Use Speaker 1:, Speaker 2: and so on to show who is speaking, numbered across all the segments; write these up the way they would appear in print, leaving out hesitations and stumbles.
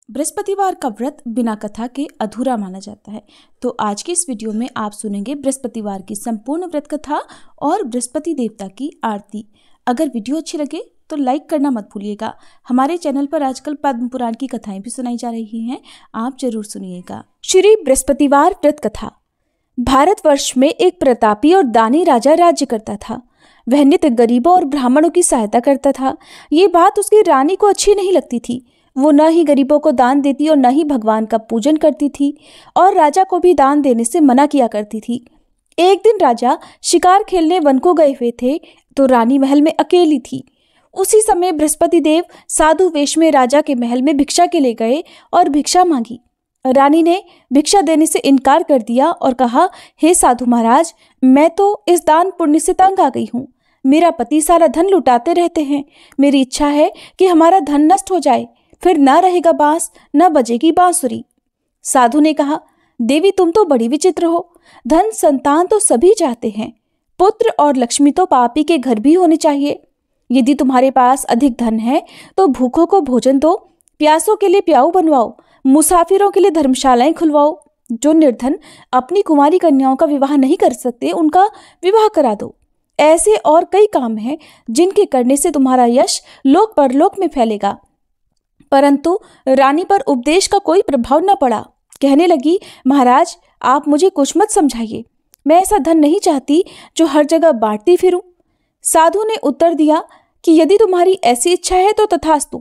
Speaker 1: बृहस्पतिवार का व्रत बिना कथा के अधूरा माना जाता है। तो आज के इस वीडियो में आप सुनेंगे बृहस्पतिवार की संपूर्ण व्रत कथा और बृहस्पति देवता की आरती। अगर वीडियो अच्छी लगे तो लाइक करना मत भूलिएगा। हमारे चैनल पर आजकल पद्म पुराण की कथाएं भी सुनाई जा रही हैं, आप जरूर सुनिएगा। श्री बृहस्पतिवार व्रत कथा। भारतवर्ष में एक प्रतापी और दानी राजा राज्य करता था। वह नित्य गरीबों और ब्राह्मणों की सहायता करता था। ये बात उसकी रानी को अच्छी नहीं लगती थी। वो न ही गरीबों को दान देती और न ही भगवान का पूजन करती थी और राजा को भी दान देने से मना किया करती थी। एक दिन राजा शिकार खेलने वन को गए हुए थे तो रानी महल में अकेली थी। उसी समय बृहस्पति देव साधु वेश में राजा के महल में भिक्षा के लिए गए और भिक्षा मांगी। रानी ने भिक्षा देने से इनकार कर दिया और कहा, हे साधु महाराज, मैं तो इस दान पुण्य से तंग आ गई हूँ। मेरा पति सारा धन लुटाते रहते हैं। मेरी इच्छा है कि हमारा धन नष्ट हो जाए, फिर न रहेगा बांस न बजेगी बांसुरी। साधु ने कहा, देवी तुम तो बड़ी विचित्र हो। धन संतान तो सभी चाहते हैं, पुत्र और लक्ष्मी तो पापी के घर भी होने चाहिए। यदि तुम्हारे पास अधिक धन है तो भूखों को भोजन दो, प्यासों के लिए प्याऊ बनवाओ, मुसाफिरों के लिए धर्मशालाएं खुलवाओ। जो निर्धन अपनी कुमारी कन्याओं का विवाह नहीं कर सकते उनका विवाह करा दो। ऐसे और कई काम हैं जिनके करने से तुम्हारा यश लोक परलोक में फैलेगा। परंतु रानी पर उपदेश का कोई प्रभाव न पड़ा। कहने लगी, महाराज आप मुझे कुछ मत समझाइए। मैं ऐसा धन नहीं चाहती जो हर जगह बांटती फिरूं। साधु ने उत्तर दिया कि यदि तुम्हारी ऐसी इच्छा है तो तथास्तु।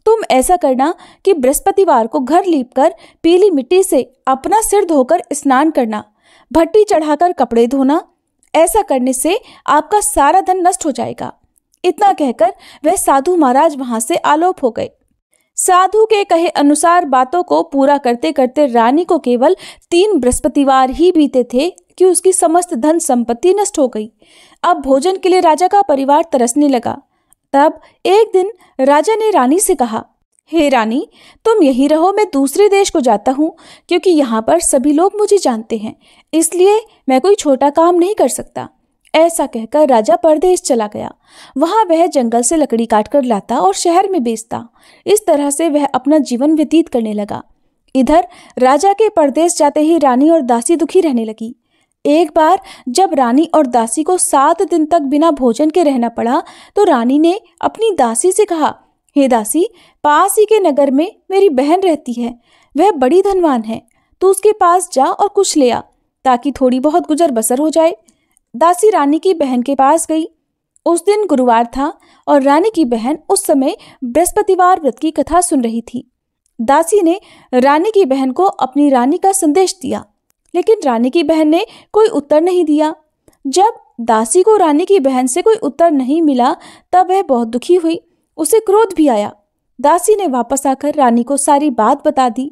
Speaker 1: तुम ऐसा करना कि बृहस्पतिवार को घर लीपकर पीली मिट्टी से अपना सिर धोकर स्नान करना, भट्टी चढ़ाकर कपड़े धोना। ऐसा करने से आपका सारा धन नष्ट हो जाएगा। इतना कहकर वह साधु महाराज वहां से आलोप हो गए। साधु के कहे अनुसार बातों को पूरा करते करते रानी को केवल 3 बृहस्पतिवार ही बीते थे कि उसकी समस्त धन संपत्ति नष्ट हो गई। अब भोजन के लिए राजा का परिवार तरसने लगा। तब एक दिन राजा ने रानी से कहा, हे रानी, तुम यहीं रहो, मैं दूसरे देश को जाता हूँ, क्योंकि यहाँ पर सभी लोग मुझे जानते हैं, इसलिए मैं कोई छोटा काम नहीं कर सकता। ऐसा कहकर राजा परदेश चला गया। वहां वह जंगल से लकड़ी काटकर लाता और शहर में बेचता। इस तरह से वह अपना जीवन व्यतीत करने लगा। इधर राजा के परदेश जाते ही रानी और दासी दुखी रहने लगी। एक बार जब रानी और दासी को 7 दिन तक बिना भोजन के रहना पड़ा तो रानी ने अपनी दासी से कहा, हे दासी, पास ही के नगर में मेरी बहन रहती है, वह बड़ी धनवान है, तू उसके पास जा और कुछ ले आ ताकि थोड़ी बहुत गुजर बसर हो जाए। दासी रानी की बहन के पास गई। उस दिन गुरुवार था और रानी की बहन उस समय बृहस्पतिवार व्रत की कथा सुन रही थी। दासी ने रानी की बहन को अपनी रानी का संदेश दिया, लेकिन रानी की बहन ने कोई उत्तर नहीं दिया। जब दासी को रानी की बहन से कोई उत्तर नहीं मिला तब वह बहुत दुखी हुई। उसे क्रोध भी आया। दासी ने वापस आकर रानी को सारी बात बता दी।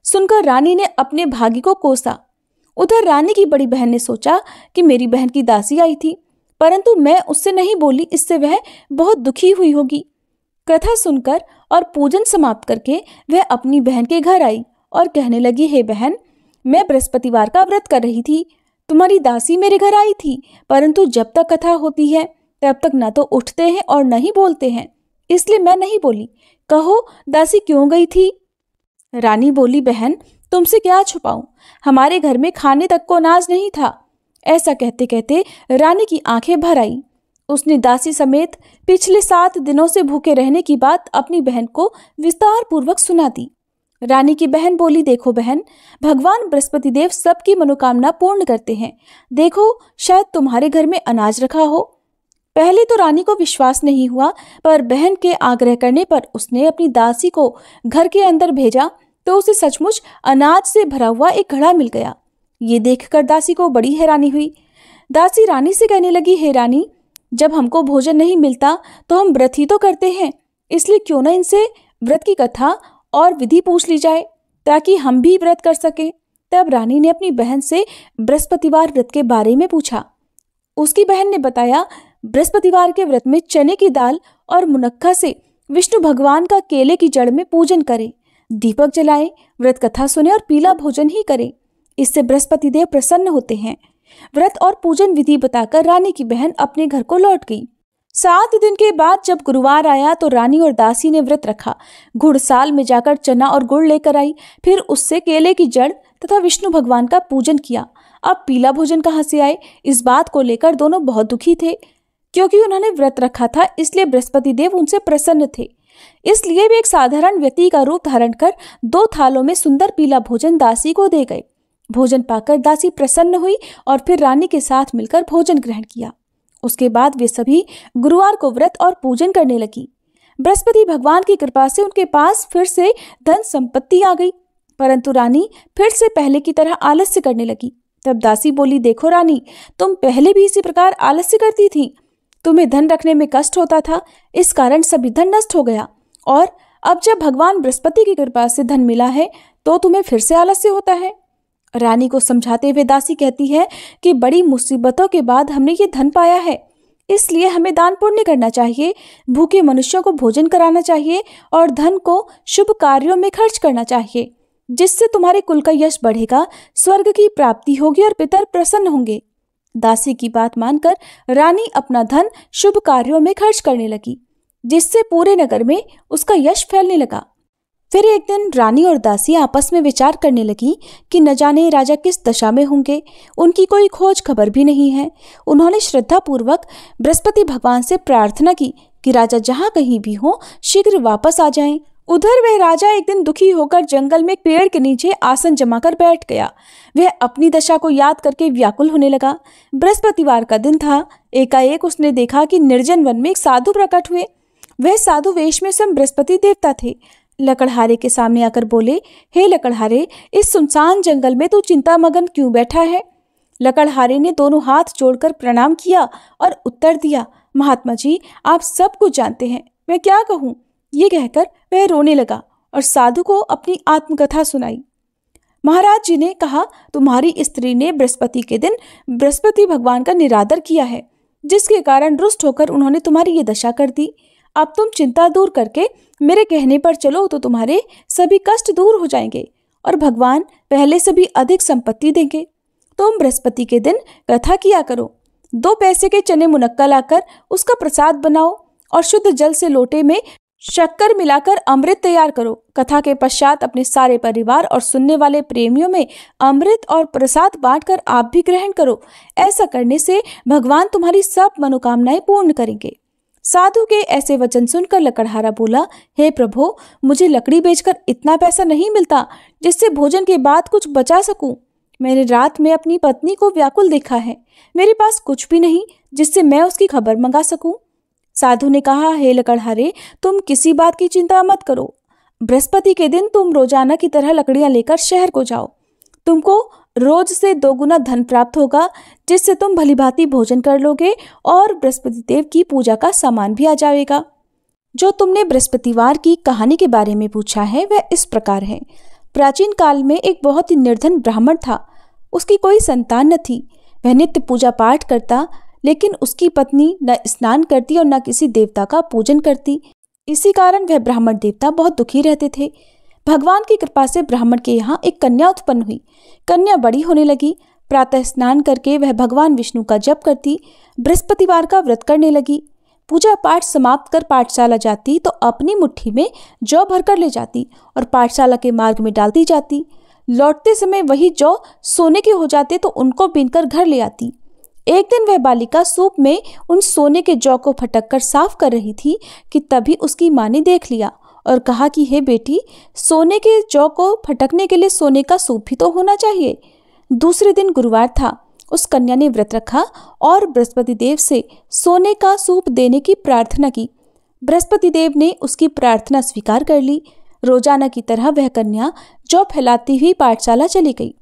Speaker 1: सुनकर रानी ने अपने भाग्य को कोसा। उधर रानी की बड़ी बहन ने सोचा कि मेरी बहन की दासी आई थी, परंतु मैं उससे नहीं बोली, इससे वह बहुत दुखी हुई होगी। कथा सुनकर और पूजन समाप्त करके वह अपनी बहन के घर आई और कहने लगी, हे बहन, मैं बृहस्पतिवार का व्रत कर रही थी। तुम्हारी दासी मेरे घर आई थी, परंतु जब तक कथा होती है तब तक न तो उठते हैं और न ही बोलते हैं, इसलिए मैं नहीं बोली। कहो दासी क्यों गई थी? रानी बोली, बहन तुमसे क्या छुपाऊं, हमारे घर में खाने तक को अनाज नहीं था। ऐसा कहते कहते रानी की आंखें भर आई। उसने दासी समेत पिछले 7 दिनों से भूखे रहने की बात अपनी बहन को विस्तार पूर्वक सुना दी। रानी की बहन बोली, देखो बहन, भगवान बृहस्पति देव सबकी मनोकामना पूर्ण करते हैं। देखो शायद तुम्हारे घर में अनाज रखा हो। पहले तो रानी को विश्वास नहीं हुआ, पर बहन के आग्रह करने पर उसने अपनी दासी को घर के अंदर भेजा तो उसे सचमुच अनाज से भरा हुआ एक घड़ा मिल गया। ये देखकर दासी को बड़ी हैरानी हुई। दासी रानी से कहने लगी, हे रानी, जब हमको भोजन नहीं मिलता तो हम व्रत ही तो करते हैं, इसलिए क्यों ना इनसे व्रत की कथा और विधि पूछ ली जाए ताकि हम भी व्रत कर सकें। तब रानी ने अपनी बहन से बृहस्पतिवार व्रत के बारे में पूछा। उसकी बहन ने बताया, बृहस्पतिवार के व्रत में चने की दाल और मुनक्का से विष्णु भगवान का केले की जड़ में पूजन करें, दीपक जलाएं, व्रत कथा सुने और पीला भोजन ही करें। इससे बृहस्पति देव प्रसन्न होते हैं। व्रत और पूजन विधि बताकर रानी की बहन अपने घर को लौट गई। 7 दिन के बाद जब गुरुवार आया तो रानी और दासी ने व्रत रखा। घुड़साल में जाकर चना और गुड़ लेकर आई, फिर उससे केले की जड़ तथा विष्णु भगवान का पूजन किया। अब पीला भोजन कहाँ से आए, इस बात को लेकर दोनों बहुत दुखी थे। क्योंकि उन्होंने व्रत रखा था इसलिए बृहस्पति देव उनसे प्रसन्न थे। इसलिए वे एक साधारण व्यक्ति का रूप धारण कर 2 थालों में सुंदर पीला भोजन दासी को दे गए। भोजन पाकर दासी प्रसन्न हुई और फिर रानी के साथ मिलकर भोजन ग्रहण किया। उसके बाद वे सभी गुरुवार को व्रत और पूजन करने लगी। बृहस्पति भगवान की कृपा से उनके पास फिर से धन संपत्ति आ गई, परंतु रानी फिर से पहले की तरह आलस्य करने लगी। तब दासी बोली, देखो रानी, तुम पहले भी इसी प्रकार आलस्य करती थी। तुम्हें धन रखने में कष्ट होता था, इस कारण सभी धन नष्ट हो गया, और अब जब भगवान बृहस्पति की कृपा से धन मिला है तो तुम्हें फिर से आलस्य होता है। रानी को समझाते हुए दासी कहती है कि बड़ी मुसीबतों के बाद हमने ये धन पाया है, इसलिए हमें दान पुण्य करना चाहिए, भूखे मनुष्यों को भोजन कराना चाहिए और धन को शुभ कार्यों में खर्च करना चाहिए, जिससे तुम्हारे कुल का यश बढ़ेगा, स्वर्ग की प्राप्ति होगी और पितर प्रसन्न होंगे। दासी की बात मानकर रानी अपना धन शुभ कार्यों में खर्च करने लगी, जिससे पूरे नगर में उसका यश फैलने लगा। फिर एक दिन रानी और दासी आपस में विचार करने लगी कि न जाने राजा किस दशा में होंगे, उनकी कोई खोज खबर भी नहीं है। उन्होंने श्रद्धापूर्वक बृहस्पति भगवान से प्रार्थना की कि राजा जहाँ कहीं भी हो शीघ्र वापस आ जाएं। उधर वह राजा एक दिन दुखी होकर जंगल में पेड़ के नीचे आसन जमाकर बैठ गया। वह अपनी दशा को याद करके व्याकुल होने लगा। बृहस्पतिवार का दिन था। एकाएक उसने देखा कि निर्जन वन में एक साधु प्रकट हुए। वह साधु वेश में स्वयं बृहस्पति देवता थे। लकड़हारे के सामने आकर बोले, हे लकड़हारे, इस सुनसान जंगल में तू चिंतामग्न क्यों बैठा है? लकड़हारे ने दोनों हाथ जोड़कर प्रणाम किया और उत्तर दिया, महात्मा जी, आप सब कुछ जानते हैं, मैं क्या कहूँ? ये कहकर वह रोने लगा और साधु को अपनी आत्मकथा सुनाई। महाराज जी ने कहा, तुम्हारी स्त्री ने बृहस्पति के दिन बृहस्पति भगवान का निरादर किया है, जिसके कारण रुष्ट होकर उन्होंने तुम्हारी ये दशा कर दी। अब तुम चिंता दूर करके मेरे कहने पर चलो तो तुम्हारे सभी कष्ट दूर हो जाएंगे और भगवान पहले से भी अधिक संपत्ति देंगे। तुम बृहस्पति के दिन कथा किया करो। 2 पैसे के चने मुनक्का लाकर उसका प्रसाद बनाओ और शुद्ध जल से लोटे में शक्कर मिलाकर अमृत तैयार करो। कथा के पश्चात अपने सारे परिवार और सुनने वाले प्रेमियों में अमृत और प्रसाद बांटकर आप भी ग्रहण करो। ऐसा करने से भगवान तुम्हारी सब मनोकामनाएं पूर्ण करेंगे। साधु के ऐसे वचन सुनकर लकड़हारा बोला, हे प्रभु, मुझे लकड़ी बेचकर इतना पैसा नहीं मिलता जिससे भोजन के बाद कुछ बचा सकूं। मैंने रात में अपनी पत्नी को व्याकुल देखा है। मेरे पास कुछ भी नहीं जिससे मैं उसकी खबर मंगा सकूं। साधु ने कहा, हे लकड़हारे, तुम किसी बात की चिंता मत करो। बृहस्पति के दिन तुम रोजाना की तरह लकड़ियां लेकर शहर को जाओ। तुमको रोज से 2 गुना धन प्राप्त होगा, जिससे तुम भलीभांति भोजन कर लोगे और बृहस्पति देव की पूजा का सामान भी आ जाएगा। जो तुमने बृहस्पतिवार की कहानी के बारे में पूछा है वह इस प्रकार है। प्राचीन काल में एक बहुत ही निर्धन ब्राह्मण था। उसकी कोई संतान न थी। वह नित्य पूजा पाठ करता, लेकिन उसकी पत्नी न स्नान करती और न किसी देवता का पूजन करती। इसी कारण वह ब्राह्मण देवता बहुत दुखी रहते थे। भगवान की कृपा से ब्राह्मण के यहाँ एक कन्या उत्पन्न हुई। कन्या बड़ी होने लगी। प्रातः स्नान करके वह भगवान विष्णु का जप करती, बृहस्पतिवार का व्रत करने लगी। पूजा पाठ समाप्त कर पाठशाला जाती तो अपनी मुट्ठी में जौ भरकर ले जाती और पाठशाला के मार्ग में डालती जाती। लौटते समय वही जौ सोने के हो जाते तो उनको बीनकर घर ले आती। एक दिन वह बालिका सूप में उन सोने के जौ को फटक कर साफ कर रही थी कि तभी उसकी माँ ने देख लिया और कहा कि हे बेटी, सोने के जौ को फटकने के लिए सोने का सूप भी तो होना चाहिए। दूसरे दिन गुरुवार था। उस कन्या ने व्रत रखा और बृहस्पति देव से सोने का सूप देने की प्रार्थना की। बृहस्पति देव ने उसकी प्रार्थना स्वीकार कर ली। रोजाना की तरह वह कन्या जौ फैलाती हुई पाठशाला चली गई।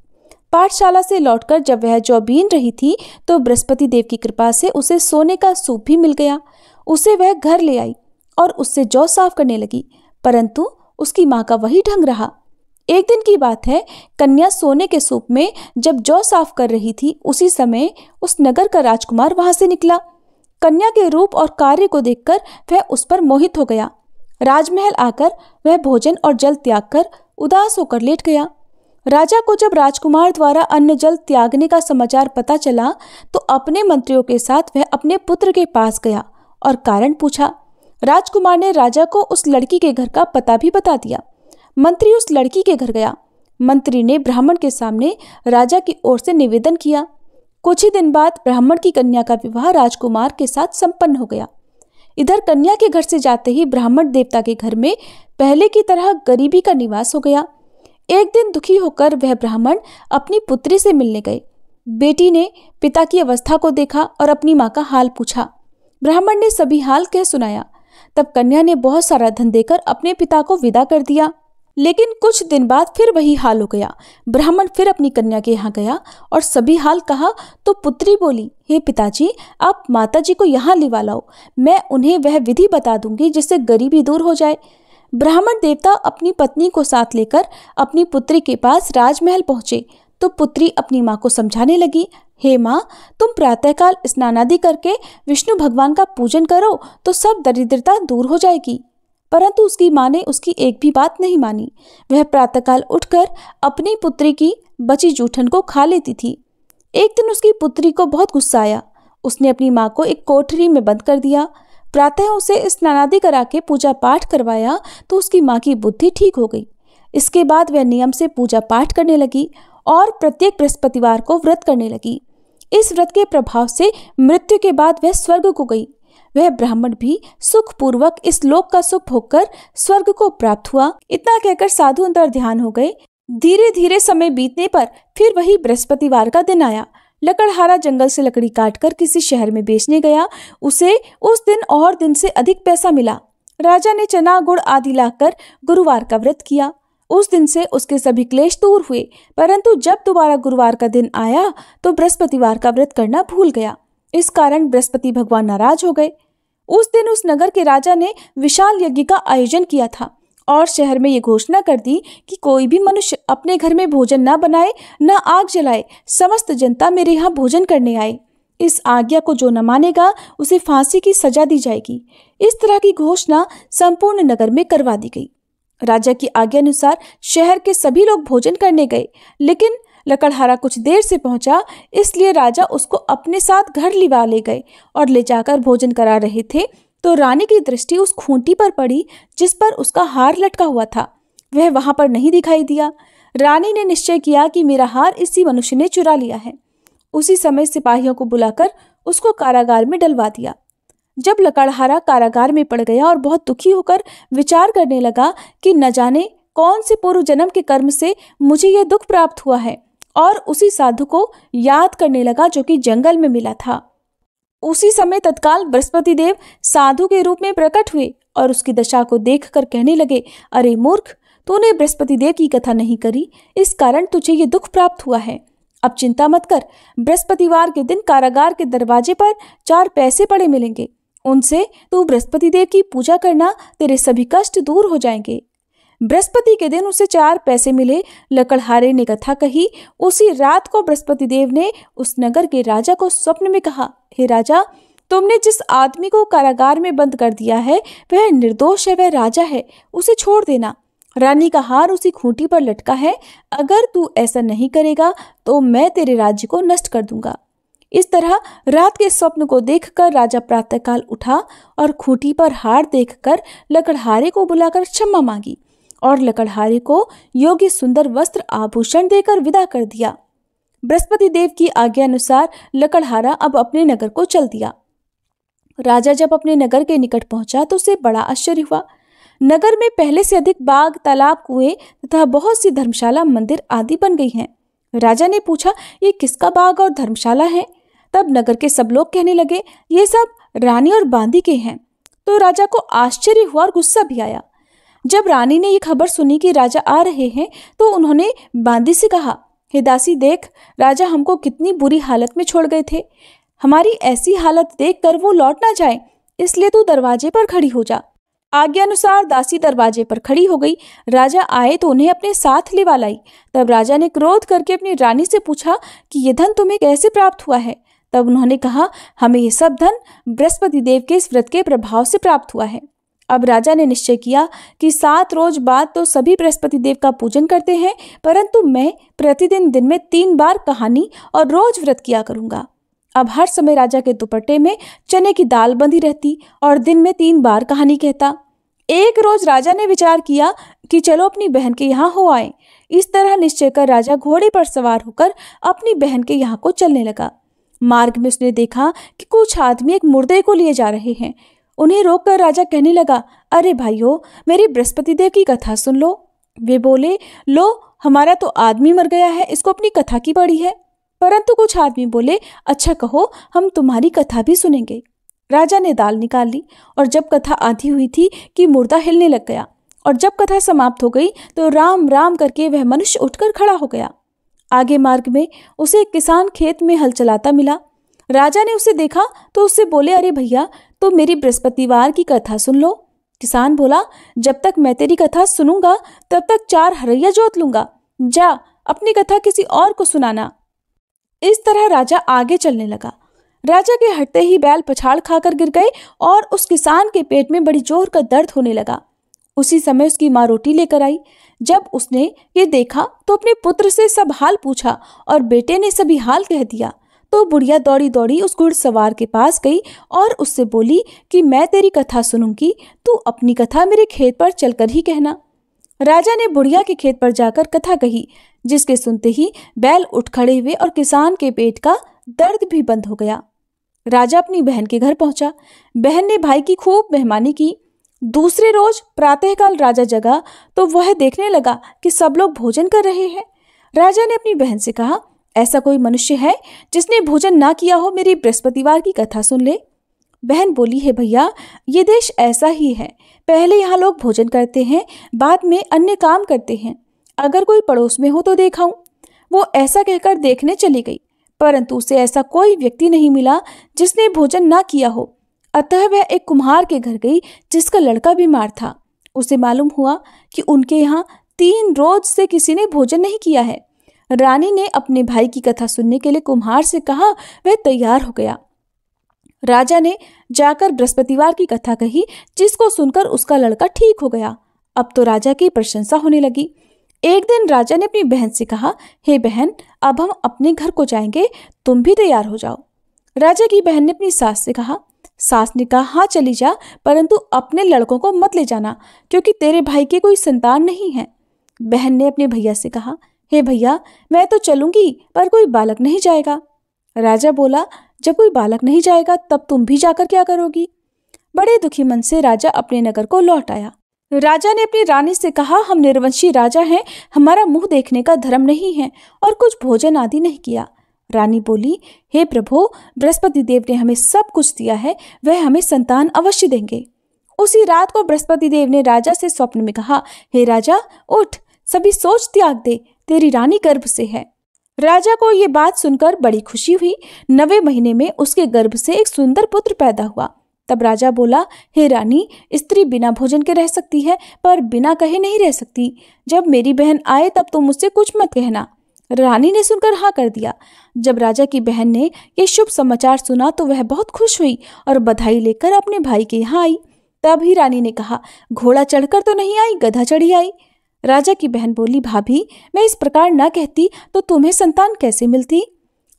Speaker 1: पाठशाला से लौटकर जब वह जौ बीन रही थी तो बृहस्पति देव की कृपा से उसे सोने का सूप भी मिल गया। उसे वह घर ले आई और उससे जौ साफ करने लगी, परंतु उसकी माँ का वही ढंग रहा। एक दिन की बात है, कन्या सोने के सूप में जब जौ साफ कर रही थी, उसी समय उस नगर का राजकुमार वहां से निकला। कन्या के रूप और कार्य को देखकर वह उस पर मोहित हो गया। राजमहल आकर वह भोजन और जल त्याग कर उदास होकर लेट गया। राजा को जब राजकुमार द्वारा अन्न जल त्यागने का समाचार पता चला तो अपने मंत्रियों के साथ वह अपने पुत्र के पास गया और कारण पूछा। राजकुमार ने राजा को उस लड़की के घर का पता भी बता दिया। मंत्री उस लड़की के घर गया। मंत्री ने ब्राह्मण के सामने राजा की ओर से निवेदन किया। कुछ ही दिन बाद ब्राह्मण की कन्या का विवाह राजकुमार के साथ संपन्न हो गया। इधर कन्या के घर से जाते ही ब्राह्मण देवता के घर में पहले की तरह गरीबी का निवास हो गया। एक दिन दुखी होकर वह ब्राह्मण अपनी पुत्री से मिलने गए। बेटी ने पिता की अवस्था को देखा और अपनी माँ का हाल पूछा। ब्राह्मण ने सभी हाल कह सुनाया। तब कन्या ने बहुत सारा धन देकर अपने पिता को विदा कर दिया। लेकिन कुछ दिन बाद फिर वही हाल हो गया। ब्राह्मण फिर अपनी कन्या के यहाँ गया और सभी हाल कहा तो पुत्री बोली, हे पिताजी, आप माताजी को यहाँ लिवा लाओ, मैं उन्हें वह विधि बता दूंगी जिससे गरीबी दूर हो जाए। ब्राह्मण देवता अपनी पत्नी को साथ लेकर अपनी पुत्री के पास राजमहल पहुंचे तो पुत्री अपनी माँ को समझाने लगी, हे माँ, तुम प्रातःकाल स्नानादि करके विष्णु भगवान का पूजन करो तो सब दरिद्रता दूर हो जाएगी। परंतु उसकी माँ ने उसकी एक भी बात नहीं मानी। वह प्रातःकाल उठकर अपनी पुत्री की बची जूठन को खा लेती थी। एक दिन उसकी पुत्री को बहुत गुस्सा आया। उसने अपनी माँ को एक कोठरी में बंद कर दिया। प्रातः उसे स्नानादि करा के पूजा पाठ करवाया तो उसकी माँ की बुद्धि ठीक हो गई। इसके बाद वह नियम से पूजा पाठ करने लगी और प्रत्येक बृहस्पतिवार को व्रत करने लगी। इस व्रत के प्रभाव से मृत्यु के बाद वह स्वर्ग को गई। वह ब्राह्मण भी सुखपूर्वक इस लोक का सुख भोगकर स्वर्ग को प्राप्त हुआ। इतना कहकर साधु अंतर ध्यान हो गए। धीरे धीरे समय बीतने पर फिर वही बृहस्पतिवार का दिन आया। लकड़हारा जंगल से लकड़ी काटकर किसी शहर में बेचने गया। उसे उस दिन और दिन से अधिक पैसा मिला। राजा ने चना गुड़ आदि लाकर गुरुवार का व्रत किया। उस दिन से उसके सभी क्लेश दूर हुए। परंतु जब दोबारा गुरुवार का दिन आया तो बृहस्पतिवार का व्रत करना भूल गया। इस कारण बृहस्पति भगवान नाराज हो गए। उस दिन उस नगर के राजा ने विशाल यज्ञ का आयोजन किया था और शहर में ये घोषणा कर दी कि कोई भी मनुष्य अपने घर में भोजन न बनाए, न आग जलाए। समस्त जनता मेरे यहाँ भोजन करने आए। इस आज्ञा को जो न मानेगा उसे फांसी की सजा दी जाएगी। इस तरह की घोषणा संपूर्ण नगर में करवा दी गई। राजा की आज्ञा अनुसार शहर के सभी लोग भोजन करने गए, लेकिन लकड़हारा कुछ देर से पहुंचा, इसलिए राजा उसको अपने साथ घर लिवा ले गए और ले जाकर भोजन करा रहे थे तो रानी की दृष्टि उस खूंटी पर पड़ी जिस पर उसका हार लटका हुआ था। वह वहां पर नहीं दिखाई दिया। रानी ने निश्चय किया कि मेरा हार इसी मनुष्य ने चुरा लिया है। उसी समय सिपाहियों को बुलाकर उसको कारागार में डलवा दिया। जब लकड़हारा कारागार में पड़ गया और बहुत दुखी होकर विचार करने लगा कि न जाने कौन से पूर्व जन्म के कर्म से मुझे यह दुख प्राप्त हुआ है, और उसी साधु को याद करने लगा जो कि जंगल में मिला था। उसी समय तत्काल बृहस्पति देव साधु के रूप में प्रकट हुए और उसकी दशा को देखकर कहने लगे, अरे मूर्ख, तूने बृहस्पति देव की कथा नहीं करी, इस कारण तुझे ये दुख प्राप्त हुआ है। अब चिंता मत कर, बृहस्पतिवार के दिन कारागार के दरवाजे पर 4 पैसे पड़े मिलेंगे। उनसे तू बृहस्पति देव की पूजा करना, तेरे सभी कष्ट दूर हो जाएंगे। बृहस्पति के दिन उसे 4 पैसे मिले। लकड़हारे ने कथा कही। उसी रात को बृहस्पति देव ने उस नगर के राजा को स्वप्न में कहा, हे राजा, तुमने जिस आदमी को कारागार में बंद कर दिया है वह निर्दोष है, वह राजा है, उसे छोड़ देना। रानी का हार उसी खूंटी पर लटका है। अगर तू ऐसा नहीं करेगा तो मैं तेरे राज्य को नष्ट कर दूंगा। इस तरह रात के स्वप्न को देखकर राजा प्रातःकाल उठा और खूंटी पर हार देखकर लकड़हारे को बुलाकर क्षमा मांगी और लकड़हारे को योग्य सुंदर वस्त्र आभूषण देकर विदा कर दिया। बृहस्पति देव की आज्ञा अनुसार लकड़हारा अब अपने नगर को चल दिया। राजा जब अपने नगर के निकट पहुंचा तो उसे बड़ा आश्चर्य हुआ। नगर में पहले से अधिक बाग, तालाब, कुएं तथा बहुत सी धर्मशाला, मंदिर आदि बन गई हैं। राजा ने पूछा, ये किसका बाग और धर्मशाला है? तब नगर के सब लोग कहने लगे, ये सब रानी और बांदी के हैं। तो राजा को आश्चर्य हुआ और गुस्सा भी आया। जब रानी ने ये खबर सुनी कि राजा आ रहे हैं तो उन्होंने बांदी से कहा, हे दासी, देख, राजा हमको कितनी बुरी हालत में छोड़ गए थे। हमारी ऐसी हालत देखकर वो लौट ना जाए, इसलिए तू दरवाजे पर खड़ी हो जा। आज्ञा अनुसार दासी दरवाजे पर खड़ी हो गई। राजा आए तो उन्हें अपने साथ लिवा लाई। तब राजा ने क्रोध करके अपनी रानी से पूछा कि ये धन तुम्हें कैसे प्राप्त हुआ है? तब उन्होंने कहा, हमें ये सब धन बृहस्पति देव के इस व्रत के प्रभाव से प्राप्त हुआ है। अब राजा ने निश्चय किया कि 7 रोज बाद तो सभी बृहस्पति देव का पूजन करते हैं, परंतु मैं प्रतिदिन दिन में 3 बार कहानी और रोज व्रत किया करूंगा। अब हर समय राजा के दुपट्टे में चने की दाल बंधी रहती और दिन में 3 बार कहानी कहता। एक रोज राजा ने विचार किया कि चलो अपनी बहन के यहाँ हो आए। इस तरह निश्चय कर राजा घोड़े पर सवार होकर अपनी बहन के यहाँ को चलने लगा। मार्ग में उसने देखा कि कुछ आदमी एक मुर्दे को लिए जा रहे हैं। उन्हें रोककर राजा कहने लगा, अरे भाइयों, मेरी बृहस्पति देव की कथा सुन लो। वे बोले, लो, हमारा तो आदमी मर गया है, इसको अपनी कथा की पड़ी है। परंतु कुछ आदमी बोले, अच्छा कहो, हम तुम्हारी कथा भी सुनेंगे। राजा ने दाल निकाल ली और जब कथा आधी हुई थी कि मुर्दा हिलने लग गया, और जब कथा समाप्त हो गई तो राम राम करके वह मनुष्य उठकर खड़ा हो गया। आगे मार्ग में उसे एक किसान खेत में हल चलाता मिला। राजा ने उसे देखा तो उससे बोले, अरे भैया, तो मेरी बृहस्पतिवार की कथा सुन लो। किसान बोला, जब तक मैं तेरी कथा सुनूंगा तब तक 4 हरैया जोत लूंगा। जा, अपनी कथा किसी और को सुनाना। इस तरह राजा आगे चलने लगा। राजा के हटते ही बैल पछाड़ खाकर गिर गए और उस किसान के पेट में बड़ी जोर का दर्द होने लगा। उसी समय उसकी माँ रोटी लेकर आई। जब उसने ये देखा तो अपने पुत्र से सब हाल पूछा और बेटे ने सभी हाल कह दिया। तो बुढ़िया दौड़ी दौड़ी उस घुड़सवार के पास गई और उससे बोली कि मैं तेरी कथा सुनूंगी, तू अपनी कथा मेरे खेत पर चलकर ही कहना। राजा ने बुढ़िया के खेत पर जाकर कथा कही, जिसके सुनते ही बैल उठ खड़े हुए और किसान के पेट का दर्द भी बंद हो गया। राजा अपनी बहन के घर पहुंचा। बहन ने भाई की खूब मेहमानी की। दूसरे रोज प्रातःकाल राजा जगा तो वह देखने लगा कि सब लोग भोजन कर रहे हैं। राजा ने अपनी बहन से कहा, ऐसा कोई मनुष्य है जिसने भोजन ना किया हो, मेरी बृहस्पतिवार की कथा सुन ले। बहन बोली, है भैया, ये देश ऐसा ही है। पहले यहाँ लोग भोजन करते हैं, बाद में अन्य काम करते हैं। अगर कोई पड़ोस में हो तो देखाऊं। वो ऐसा कहकर देखने चली गई, परंतु उसे ऐसा कोई व्यक्ति नहीं मिला जिसने भोजन ना किया हो। अतः वह एक कुम्हार के घर गई जिसका लड़का बीमार था। उसे मालूम हुआ कि उनके यहाँ 3 रोज से किसी ने भोजन नहीं किया है। रानी ने अपने भाई की कथा सुनने के लिए कुम्हार से कहा। वह तैयार हो गया। राजा ने जाकर बृहस्पतिवार की कथा कही, जिसको सुनकर उसका लड़का ठीक हो गया। अब तो राजा की प्रशंसा होने लगी। एक दिन राजा ने अपनी बहन से कहा, हे बहन, अब हम अपने घर को जाएंगे, तुम भी तैयार हो जाओ। राजा की बहन ने अपनी सास से कहा। सास ने कहा, हाँ चली जा, परंतु अपने लड़कों को मत ले जाना, क्योंकि तेरे भाई के कोई संतान नहीं है। बहन ने अपने भैया से कहा, हे भैया, मैं तो चलूंगी, पर कोई बालक नहीं जाएगा। राजा बोला, जब कोई बालक नहीं जाएगा तब तुम भी जाकर क्या करोगी। बड़े दुखी मन से राजा अपने नगर को लौट आया। राजा ने अपनी रानी से कहा, हम निर्वंशी राजा हैं, हमारा मुंह देखने का धर्म नहीं है और कुछ भोजन आदि नहीं किया। रानी बोली, हे प्रभु, बृहस्पति देव ने हमें सब कुछ दिया है, वह हमें संतान अवश्य देंगे। उसी रात को बृहस्पति देव ने राजा से स्वप्न में कहा, हे राजा, उठ, सभी सोच त्याग दे, तेरी रानी गर्भ से है। राजा को ये बात सुनकर बड़ी खुशी हुई। 9वें महीने में उसके गर्भ से एक सुंदर पुत्र पैदा हुआ। तब राजा बोला, हे रानी, स्त्री बिना भोजन के रह सकती है, पर बिना कहे नहीं रह सकती। जब मेरी बहन आए तब तुम मुझसे कुछ मत कहना। रानी ने सुनकर हाँ कर दिया। जब राजा की बहन ने ये शुभ समाचार सुना तो वह बहुत खुश हुई और बधाई लेकर अपने भाई के यहाँ आई। तभी रानी ने कहा, घोड़ा चढ़कर तो नहीं आई, गधा चढ़ी आई। राजा की बहन बोली, भाभी, मैं इस प्रकार ना कहती तो तुम्हें संतान कैसे मिलती।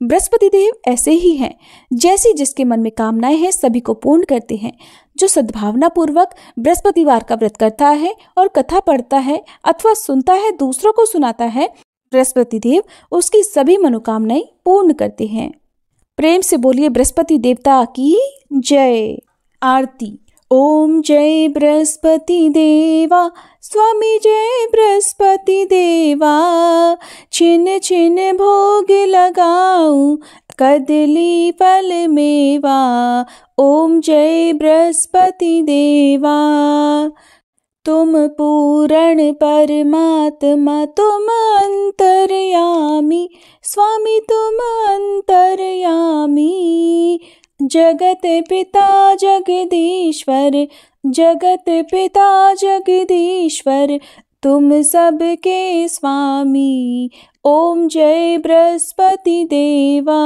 Speaker 1: बृहस्पति देव ऐसे ही हैं, जैसी जिसके मन में कामनाएं हैं सभी को पूर्ण करते हैं। जो सद्भावना पूर्वक बृहस्पतिवार का व्रत करता है और कथा पढ़ता है अथवा सुनता है, दूसरों को सुनाता है, बृहस्पति देव उसकी सभी मनोकामनाएं पूर्ण करते हैं। प्रेम से बोलिए बृहस्पति देवता की जय। आरती। ओम जय बृहस्पति देवा, स्वामी जय बृहस्पति देवा, छिन छिन भोग लगाऊं, कदली फल मेवा। ओम जय बृहस्पति देवा। तुम पूर्ण परमात्मा, तुम अंतर्यामी, स्वामी तुम अंतर्यामी। जगत पिता जगदीश्वर, जगत पिता जगदीश्वर, तुम सबके स्वामी। ओम जय बृहस्पति देवा।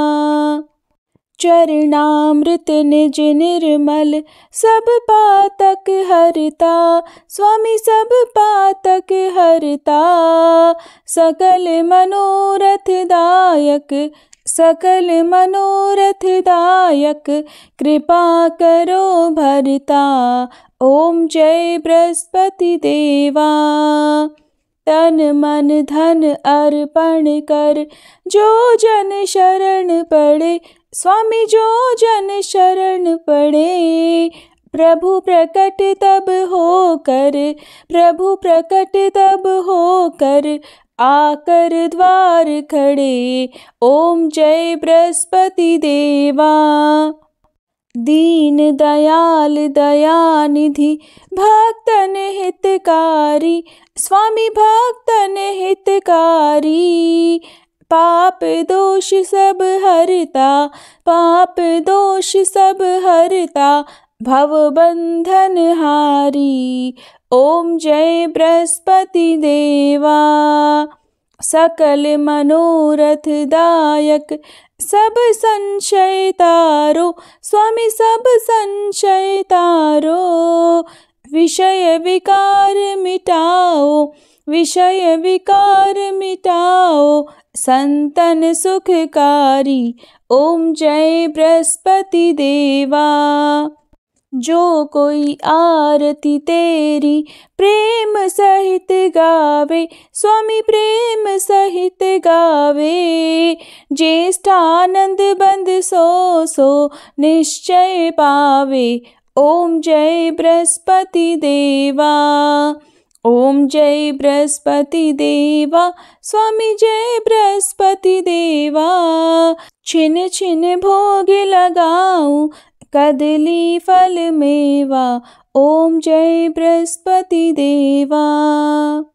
Speaker 1: चरणामृत निज निर्मल, सब पातक हरता, स्वामी सब पातक हरता। सकल मनोरथ दायक, सकल मनोरथ दायक कृपा करो भरता। ओम जय बृहस्पति देवा। तन मन धन अर्पण कर जो जन शरण पड़े, स्वामी जो जन शरण पड़े। प्रभु प्रकट तब होकर, प्रभु प्रकट तब होकर आकर द्वार खड़े। ओम जय बृहस्पति देवा। दीन दयाल दयानिधि भक्तन हितकारी, स्वामी भक्तन हितकारी। पाप दोष सब हरता, पाप दोष सब हरता, भव बंधन हारी। ओम जय बृहस्पति देवा। सकल मनोरथ दायक सब संशय तारो, स्वामी सब संशय तारो। विषय विकार मिटाओ, विषय विकार मिटाओ, संतन सुखकारी। ओम जय बृहस्पति देवा। जो कोई आरती तेरी प्रेम सहित गावे, स्वामी प्रेम सहित गावे। ज्येष्ठानंद बंद सो सो निश्चय पावे। ओम जय बृहस्पति देवा। ओम जय बृहस्पति देवा, स्वामी जय बृहस्पति देवा। छिन छिन भोग लगाऊं कदली फल मेवा। ओम जय बृहस्पति देवा।